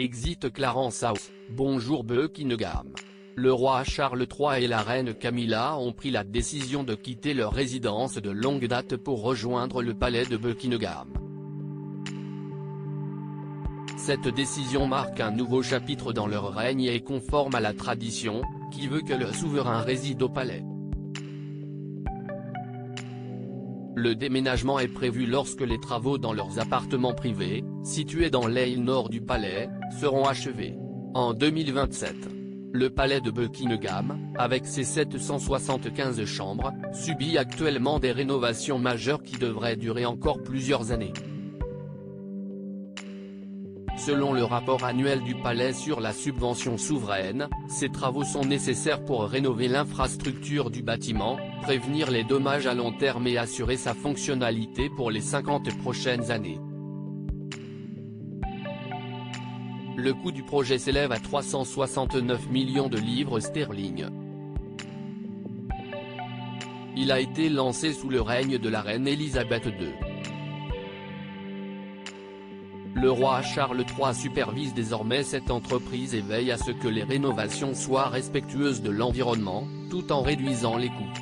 Exit Clarence House, bonjour Buckingham. Le roi Charles III et la reine Camilla ont pris la décision de quitter leur résidence de longue date pour rejoindre le palais de Buckingham. Cette décision marque un nouveau chapitre dans leur règne et est conforme à la tradition, qui veut que le souverain réside au palais. Le déménagement est prévu lorsque les travaux dans leurs appartements privés, situés dans l'aile nord du palais, seront achevés. En 2027, le palais de Buckingham, avec ses 775 chambres, subit actuellement des rénovations majeures qui devraient durer encore plusieurs années. Selon le rapport annuel du palais sur la subvention souveraine, ces travaux sont nécessaires pour rénover l'infrastructure du bâtiment, prévenir les dommages à long terme et assurer sa fonctionnalité pour les 50 prochaines années. Le coût du projet s'élève à 369 millions de livres sterling. Il a été lancé sous le règne de la reine Elisabeth II. Le roi Charles III supervise désormais cette entreprise et veille à ce que les rénovations soient respectueuses de l'environnement, tout en réduisant les coûts.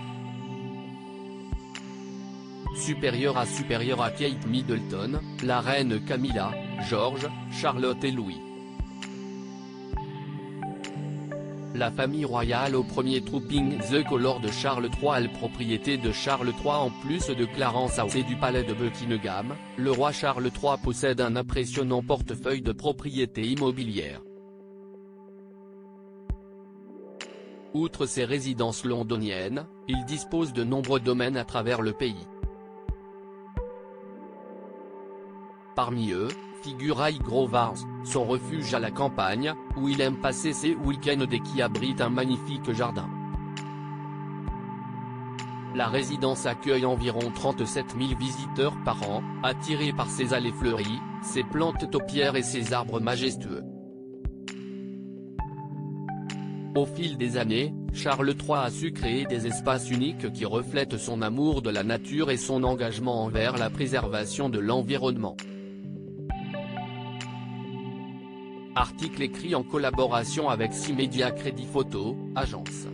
Supérieure à Kate Middleton, la reine Camilla, George, Charlotte et Louis. La famille royale au premier Trooping the Colour de Charles III. La propriété de Charles III. En plus de Clarence House et du palais de Buckingham, le roi Charles III possède un impressionnant portefeuille de propriétés immobilières. Outre ses résidences londoniennes, il dispose de nombreux domaines à travers le pays. Parmi eux, figure Highgrove House, son refuge à la campagne, où il aime passer ses week-ends et qui abrite un magnifique jardin. La résidence accueille environ 37 000 visiteurs par an, attirés par ses allées fleuries, ses plantes taupières et ses arbres majestueux. Au fil des années, Charles III a su créer des espaces uniques qui reflètent son amour de la nature et son engagement envers la préservation de l'environnement. Article écrit en collaboration avec 6 Media Crédit Photo, agence.